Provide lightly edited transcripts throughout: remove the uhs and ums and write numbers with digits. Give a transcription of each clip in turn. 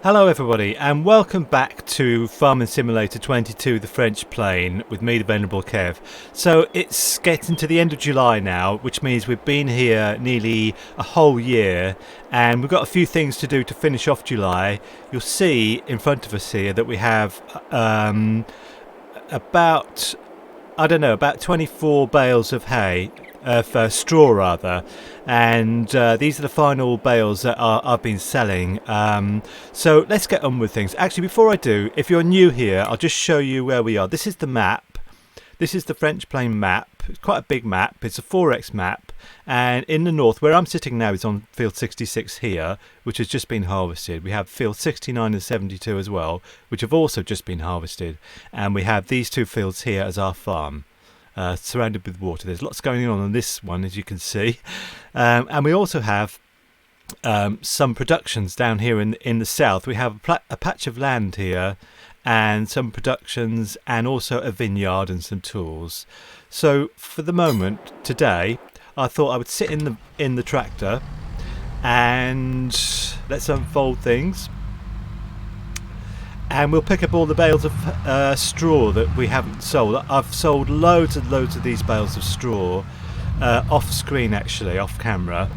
Hello everybody and welcome back to Farming Simulator 22 The French Plain with me, the Venerable Kev. So it's getting to the end of July now, which means we've been here nearly a whole year and we've got a few things to do to finish off July. You'll see in front of us here that we have about 24 bales of hay, straw rather, and these are the final bales that I've been selling. So let's get on with things. Actually, before I do, if you're new here, I'll just show you where we are. This is the map. This is the French Plain map. It's quite a big map. It's a 4x map, and in the north, where I'm sitting now, is on field 66 here, which has just been harvested. We have field 69 and 72 as well, which have also just been harvested, and we have these two fields here as our farm. Surrounded with water. There's lots going on this one, as you can see, and we also have some productions down here in the south. We have a patch of land here and some productions and also a vineyard and some tools. So for the moment today I thought I would sit in the tractor and let's unfold things. And we'll pick up all the bales of straw that we haven't sold. I've sold loads and loads of these bales of straw off screen, actually, off camera.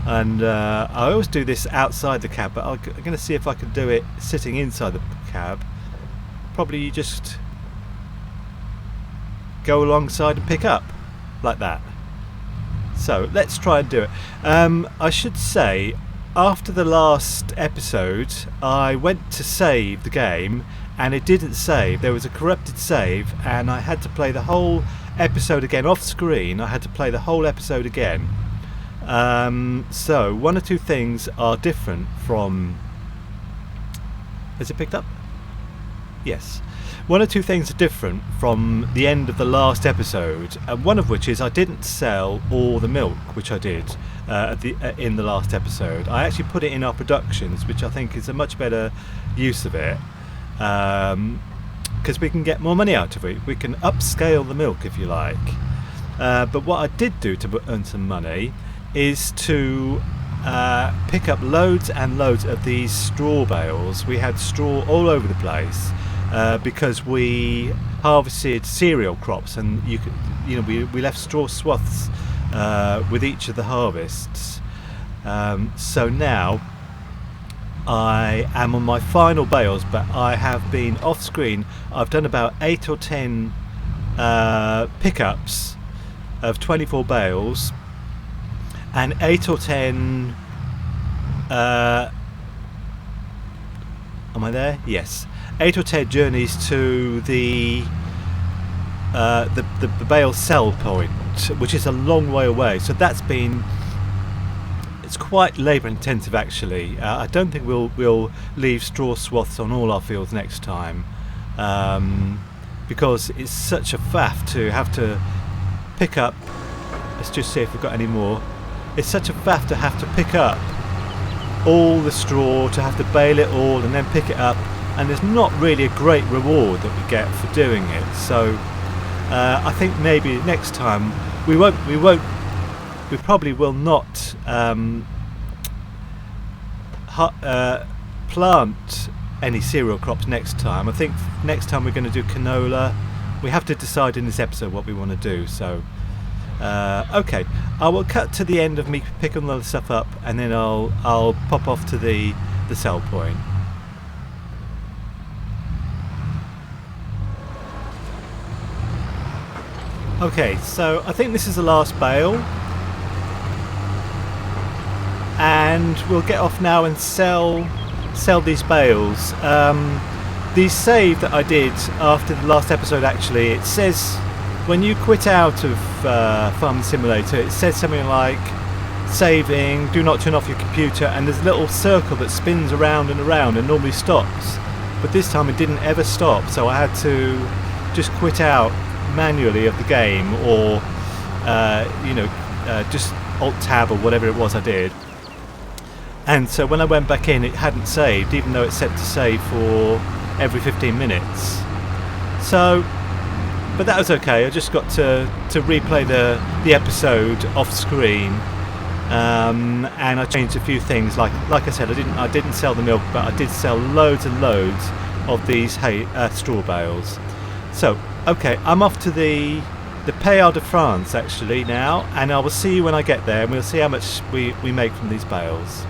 And I always do this outside the cab, but I'm going to see if I can do it sitting inside the cab. Probably you just go alongside and pick up like that. So let's try and do it. I should say, after the last episode I went to save the game and it didn't save. There was a corrupted save and I had to play the whole episode again off screen. I had to play the whole episode again. So one or two things are different from... Has it picked up? Yes. One or two things are different from the end of the last episode, and one of which is I didn't sell all the milk, which I did in the last episode. I actually put it in our productions, which I think is a much better use of it, because we can get more money out of it. We can upscale the milk, if you like. But what I did do to earn some money is to pick up loads and loads of these straw bales. We had straw all over the place. Because we harvested cereal crops, and we left straw swaths with each of the harvests. So now I am on my final bales, but I have been off screen. I've done about 8 or 10 pickups of 24 bales, and 8 or 10. Am I there? Yes. 8 or 10 journeys to the bale sell point, which is a long way away. So it's quite labour intensive actually. I don't think we'll leave straw swaths on all our fields next time, because it's such a faff to have to pick up. Let's just see if we've got any more. It's such a faff to have to pick up all the straw, to have to bale it all and then pick it up. And there's not really a great reward that we get for doing it. So I think maybe next time we probably will not plant any cereal crops next time. I think next time we're going to do canola. We have to decide in this episode what we want to do. So okay, I will cut to the end of me picking all the stuff up, and then I'll pop off to the sell point. Okay, so I think this is the last bale, and we'll get off now and sell these bales. The save that I did after the last episode, actually, it says when you quit out of Farming Simulator, it says something like saving, do not turn off your computer, and there's a little circle that spins around and around and normally stops, but this time it didn't ever stop, so I had to just quit out manually of the game, or just alt tab or whatever it was I did. And so when I went back in, it hadn't saved, even though it's set to save for every 15 minutes. So, but that was okay. I just got to replay the episode off screen, and I changed a few things. Like I said, I didn't sell the milk, but I did sell loads and loads of these straw bales. So okay, I'm off to the Pays de France actually now, and I will see you when I get there, and we'll see how much we make from these bales.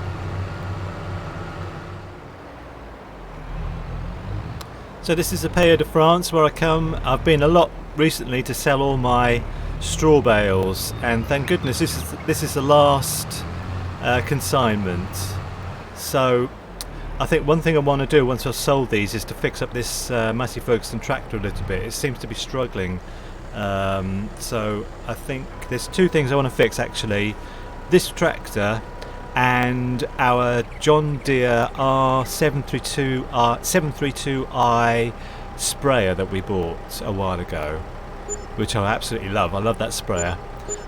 So this is the Pays de France where I come. I've been a lot recently to sell all my straw bales, and thank goodness this is the last consignment. So I think one thing I want to do once I've sold these is to fix up this Massey Ferguson tractor a little bit. It seems to be struggling. So I think there's two things I want to fix actually: this tractor and our John Deere R732i sprayer that we bought a while ago, which I absolutely love. I love that sprayer,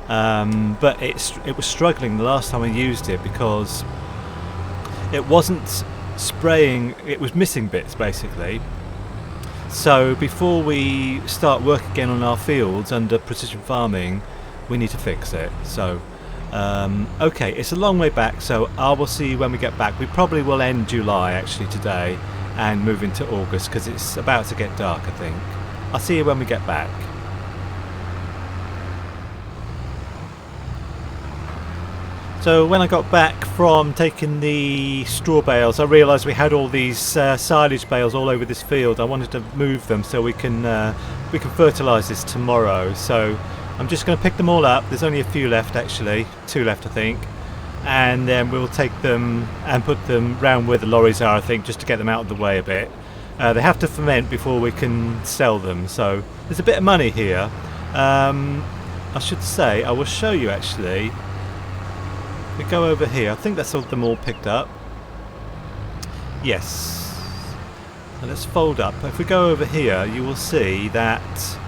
but it was struggling the last time I used it because it wasn't spraying, it was missing bits basically. So before we start work again on our fields under precision farming, we need to fix it. So okay, it's a long way back, so I will see you when we get back. We probably will end July actually today and move into August because it's about to get dark, I think. I'll see you when we get back. So when I got back from taking the straw bales, I realised we had all these silage bales all over this field. I wanted to move them so we can fertilise this tomorrow. So I'm just going to pick them all up. There's only a few left actually, 2 left I think, and then we'll take them and put them round where the lorries are, I think, just to get them out of the way a bit. They have to ferment before we can sell them, so there's a bit of money here. I should say, I will show you actually. We go over here. I think that's all them all picked up. Yes. And let's fold up. If we go over here, you will see that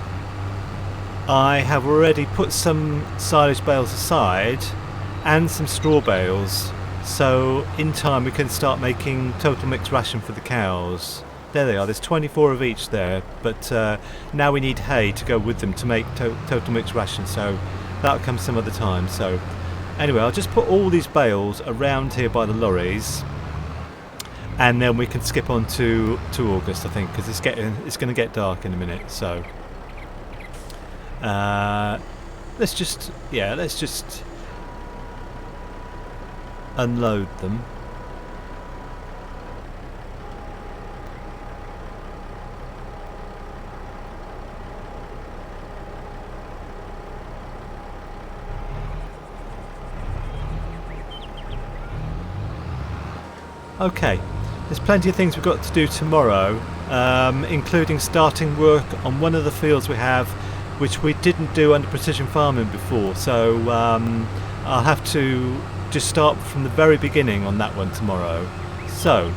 I have already put some silage bales aside and some straw bales, so in time we can start making total mixed ration for the cows. There they are, there's 24 of each there, but now we need hay to go with them to make total mixed ration, so that'll come some other time. So anyway, I'll just put all these bales around here by the lorries, and then we can skip on to August, I think, because it's going to get dark in a minute. So let's just unload them. Okay, there's plenty of things we've got to do tomorrow, including starting work on one of the fields we have, which we didn't do under precision farming before, so I'll have to just start from the very beginning on that one tomorrow. So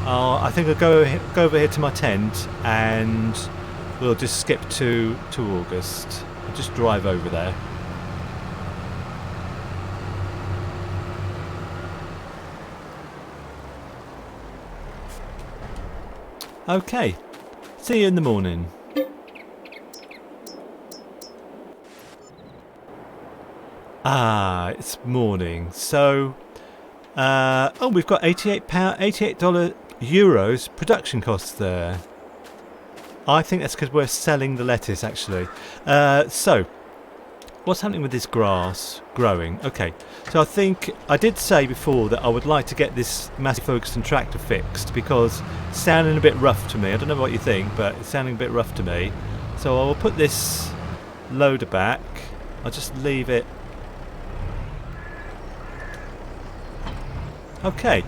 I think I'll go over here to my tent and we'll just skip to August. I'll just drive over there. Okay, see you in the morning. It's morning. So, oh, we've got $88 euros production costs there. I think that's because we're selling the lettuce actually. So, what's happening with this grass growing? Okay, so I think I did say before that I would like to get this Massey Ferguson tractor fixed because it's sounding a bit rough to me. I don't know what you think, but it's sounding a bit rough to me. So I will put this loader back. I'll just leave it. Okay,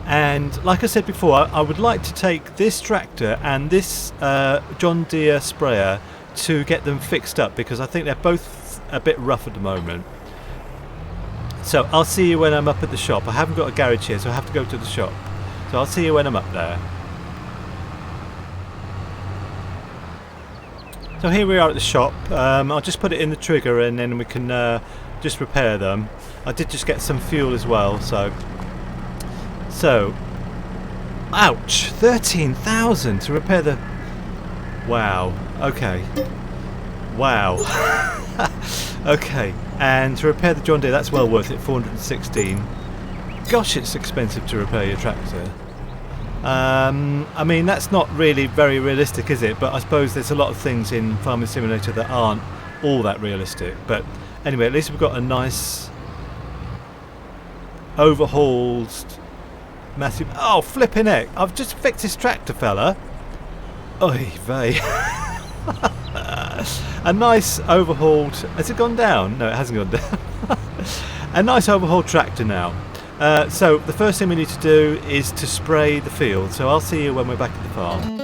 and like I said before, I would like to take this tractor and this John Deere sprayer to get them fixed up because I think they're both a bit rough at the moment. So I'll see you when I'm up at the shop. I haven't got a garage here, so I have to go to the shop. So I'll see you when I'm up there. So here we are at the shop. I'll just put it in the trigger and then we can just repair them. I did just get some fuel as well, so ouch, 13,000 to repair the... Wow, okay. Wow. Okay, and to repair the John Deere, that's well worth it, 416. Gosh, it's expensive to repair your tractor. I mean, that's not really very realistic, is it? But I suppose there's a lot of things in Farming Simulator that aren't all that realistic. But anyway, at least we've got a nice overhauled massive... Oh, flipping heck! I've just fixed this tractor, fella. Oy vey. A nice overhauled... Has it gone down? No, it hasn't gone down. A nice overhauled tractor now. So the first thing we need to do is to spray the field. So I'll see you when we're back at the farm.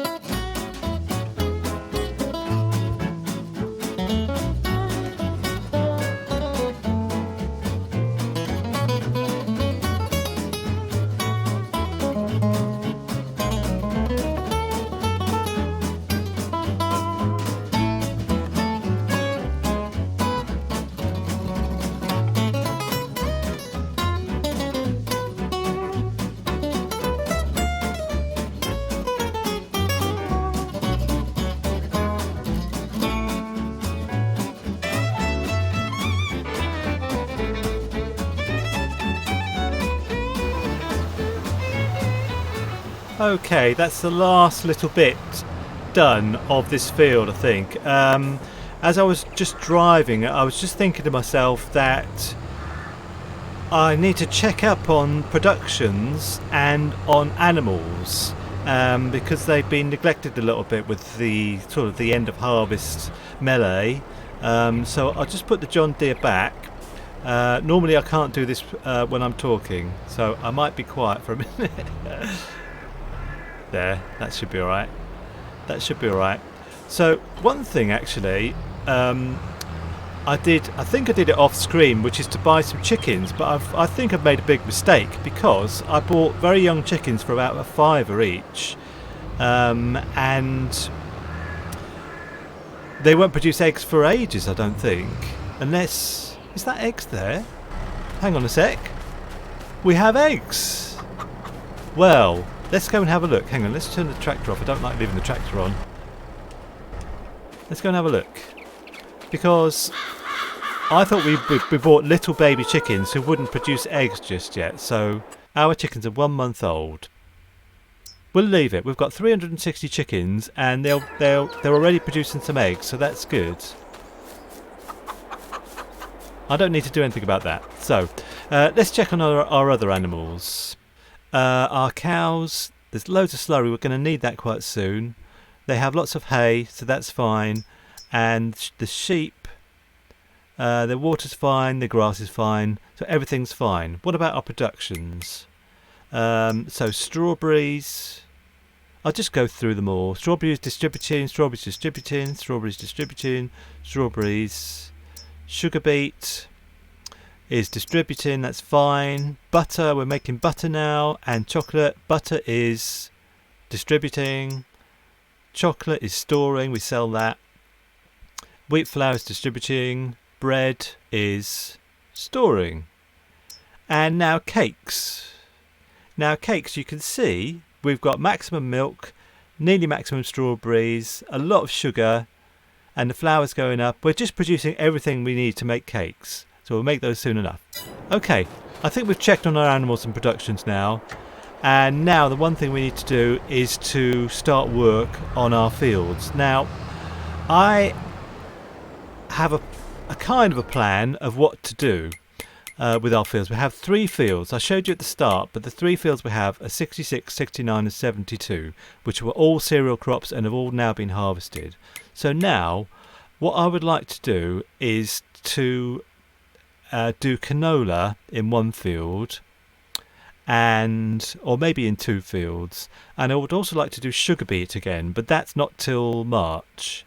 Okay, that's the last little bit done of this field, I think. As I was just driving, I was just thinking to myself that I need to check up on productions and on animals, because they've been neglected a little bit with the sort of the end of harvest melee. So I'll just put the John Deere back. Normally I can't do this when I'm talking, so I might be quiet for a minute. There, that should be alright. That should be alright. So one thing actually, I think I did it off screen, which is to buy some chickens, but I think I've made a big mistake, because I bought very young chickens for about £5 each, and they won't produce eggs for ages, I don't think, unless... Is that eggs there? Hang on a sec. We have eggs. Well, let's go and have a look. Hang on, let's turn the tractor off. I don't like leaving the tractor on. Let's go and have a look. Because I thought we bought little baby chickens who wouldn't produce eggs just yet. So our chickens are 1 month old. We'll leave it. We've got 360 chickens and they're already producing some eggs, so that's good. I don't need to do anything about that. So let's check on our other animals. Our cows, there's loads of slurry, we're going to need that quite soon. They have lots of hay, so that's fine. And the sheep, their water's fine, their grass is fine, so everything's fine. What about our productions? So strawberries, I'll just go through them all. Strawberries distributing, strawberries distributing, strawberries distributing, strawberries. Sugar beet is distributing, that's fine. Butter, we're making butter now, and chocolate. Butter is distributing, chocolate is storing, we sell that. Wheat flour is distributing, bread is storing. And now cakes. Now cakes, you can see we've got maximum milk, nearly maximum strawberries, a lot of sugar, and the flour's going up. We're just producing everything we need to make cakes. So we'll make those soon enough. Okay, I think we've checked on our animals and productions now. And now the one thing we need to do is to start work on our fields. Now, I have a kind of a plan of what to do with our fields. We have 3 fields. I showed you at the start, but the 3 fields we have are 66, 69 and 72, which were all cereal crops and have all now been harvested. So now, what I would like to do is to do canola in 1 field, or maybe in 2 fields, and I would also like to do sugar beet again, but that's not till March.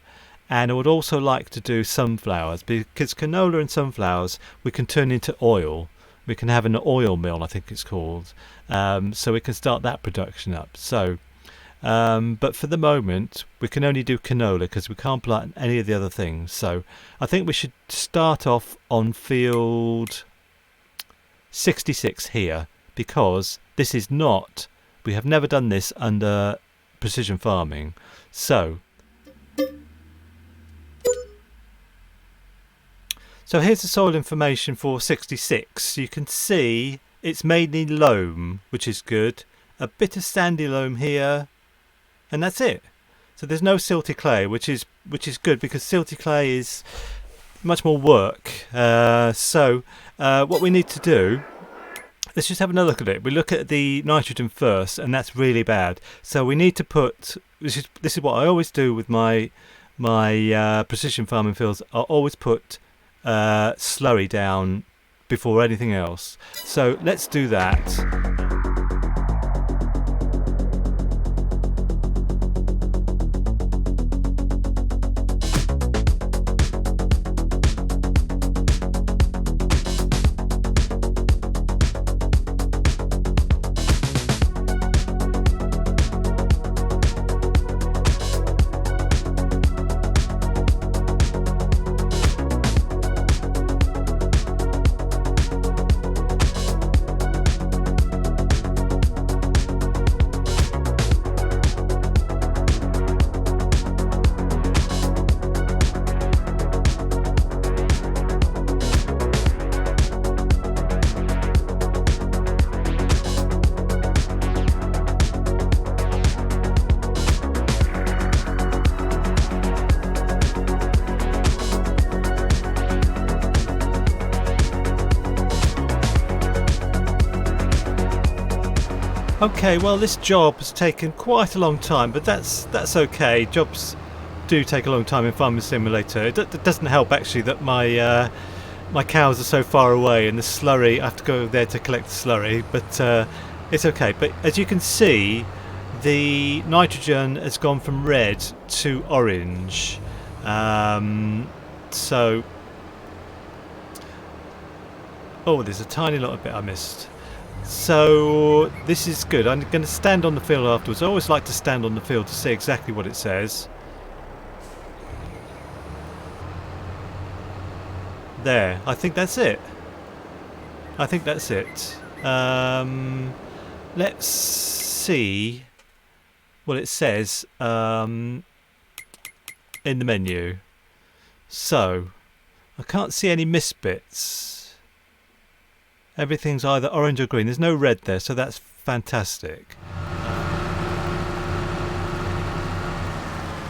And I would also like to do sunflowers, because canola and sunflowers we can turn into oil. We can have an oil mill, I think it's called, so we can start that production up. So but for the moment we can only do canola because we can't plant any of the other things. So I think we should start off on field 66 here, because this is not, we have never done this under precision farming. So So here's the soil information for 66. You can see it's mainly loam, which is good. A bit of sandy loam here, and that's it. So there's no silty clay, which is good, because silty clay is much more work. So what we need to do, let's just have another look at it. We look at the nitrogen first, and that's really bad. So we need to put, this is what I always do with my precision farming fields. I always put slurry down before anything else. So let's do that. Okay, well, this job has taken quite a long time, but that's okay. Jobs do take a long time in Farming Simulator. It doesn't help actually that my cows are so far away, and the slurry, I have to go there to collect the slurry, but it's okay. But as you can see, the nitrogen has gone from red to orange. So, oh, there's a tiny little bit I missed. So this is good. I'm going to stand on the field afterwards. I always like to stand on the field to see exactly what it says. There, I think that's it. I think that's it. Let's see what it says in the menu. So I can't see any missed bits. Everything's either orange or green. There's no red there, so that's fantastic.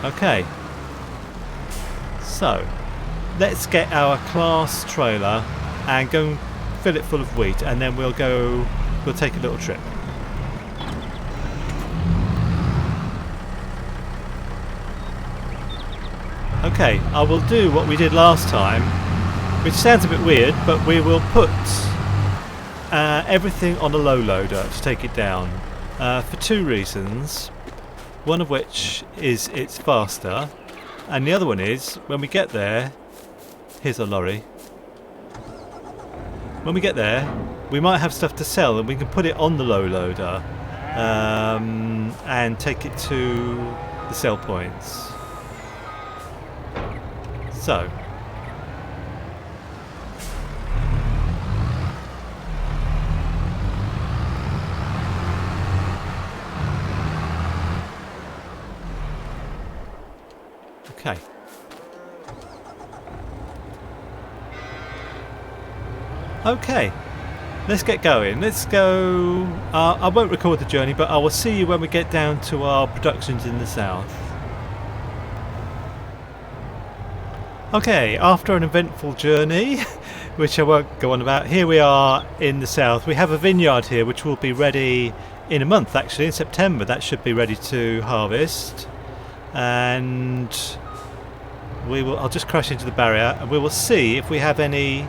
Okay. So, let's get our class trailer and go and fill it full of wheat, and then we'll take a little trip. Okay, I will do what we did last time, which sounds a bit weird, but we will put everything on a low loader to take it down for two reasons. One of which is it's faster, and the other one is when we get there, here's a lorry. When we get there, we might have stuff to sell, and we can put it on the low loader and take it to the sell points. So okay. Okay, let's get going. Let's go. I won't record the journey, but I will see you when we get down to our productions in the south. Okay, after an eventful journey, which I won't go on about, here we are in the south. We have a vineyard here which will be ready in a month, actually, in September. That should be ready to harvest. And I'll just crash into the barrier, and we will see if we have any.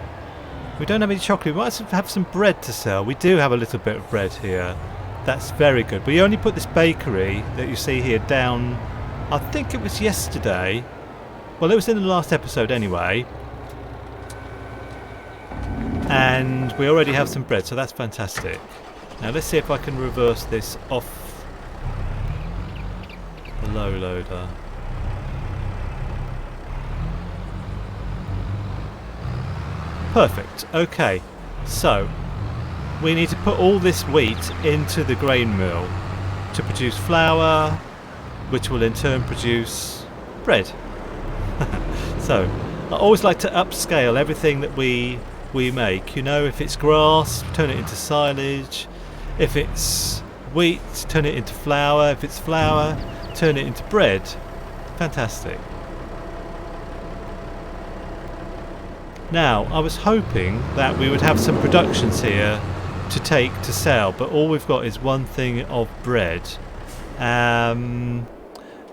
We don't have any chocolate. We might have some bread to sell. We do have a little bit of bread here. That's very good. We only put this bakery that you see here down, I think it was yesterday. Well, it was in the last episode anyway. And we already have some bread, so that's fantastic. Now let's see if I can reverse this off the low loader. Perfect. Okay, so we need to put all this wheat into the grain mill to produce flour, which will in turn produce bread. So I always like to upscale everything that we make. You know, if it's grass, turn it into silage. If it's wheat, turn it into flour. If it's flour, turn it into bread. Fantastic. Now, I was hoping that we would have some productions here to take to sell, but all we've got is one thing of bread. Now,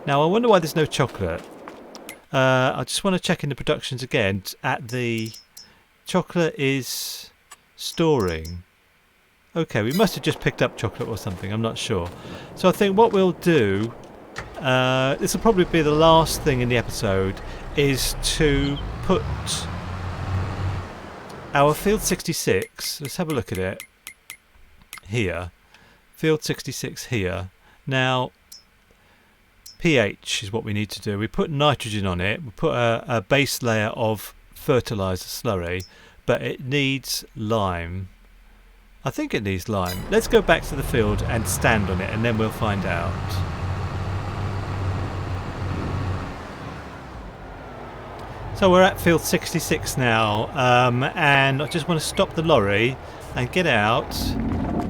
I wonder why there's no chocolate. I just want to check in the productions again. At the chocolate is storing. Okay, we must have just picked up chocolate or something, I'm not sure. So I think what we'll do, this will probably be the last thing in the episode, is to put our field 66, let's have a look at it, here, field 66 here. Now, pH is what we need to do. We put nitrogen on it, we put a base layer of fertiliser slurry, but it needs lime. I think it needs lime. Let's go back to the field and stand on it, and then we'll find out. So we're at field 66 now, and I just want to stop the lorry and get out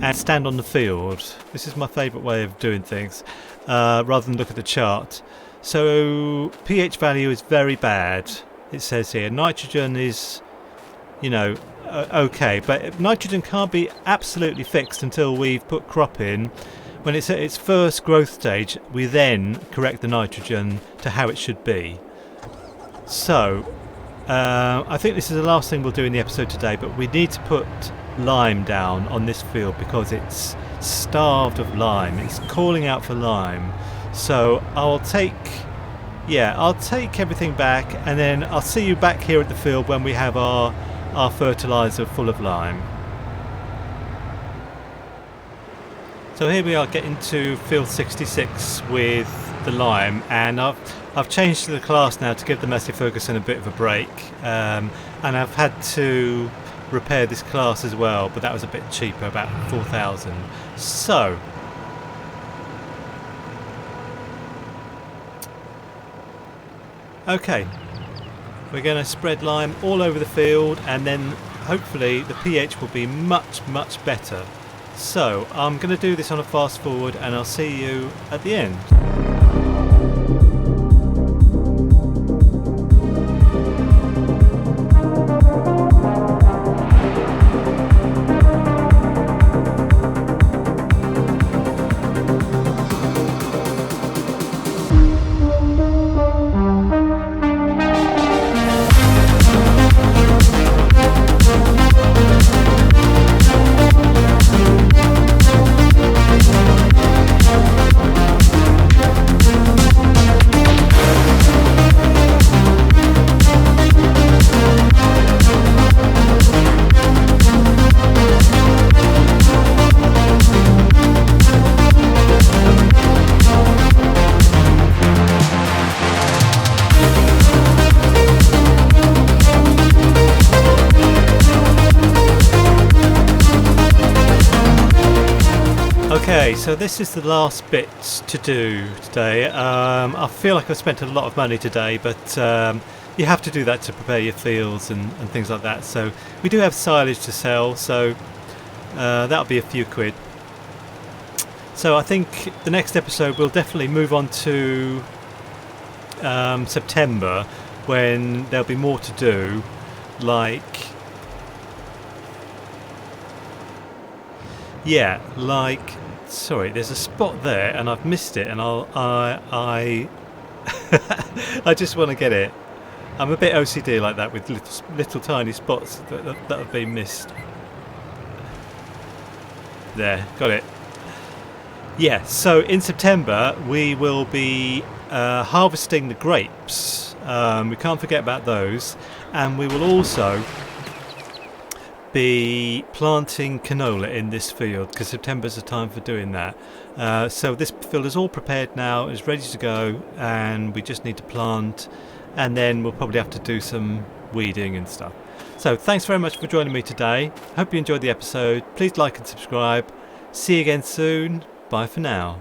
and stand on the field. This is my favourite way of doing things, rather than look at the chart. So pH value is very bad. It says here nitrogen is, you know, okay, but nitrogen can't be absolutely fixed until we've put crop in. When it's at its first growth stage, we then correct the nitrogen to how it should be. So I think this is the last thing we'll do in the episode today, but we need to put lime down on this field because it's starved of lime. It's calling out for lime. So I'll take everything back, and then I'll see you back here at the field when we have our fertiliser full of lime. So here we are getting to field 66 with the lime, and I've changed to the class now to give the Massey Ferguson a bit of a break, and I've had to repair this class as well, but that was a bit cheaper, about 4,000. So okay, we're going to spread lime all over the field, and then hopefully the pH will be much better. So I'm going to do this on a fast forward, and I'll see you at the end. Okay, so this is the last bit to do today. I feel like I've spent a lot of money today, but you have to do that to prepare your fields and things like that. So we do have silage to sell, so that'll be a few quid. So I think the next episode we'll definitely move on to September, when there'll be more to do, sorry, there's a spot there and I've missed it, and I just want to get it. I'm a bit OCD like that, with little tiny spots that have been missed. There, got it. Yeah, so in September we will be harvesting the grapes. We can't forget about those, and we will also be planting canola in this field, because September's the time for doing that. So this field is all prepared now, is ready to go, and we just need to plant, and then we'll probably have to do some weeding and stuff. So thanks very much for joining me today. Hope you enjoyed the episode. Please like and subscribe. See you again soon. Bye for now.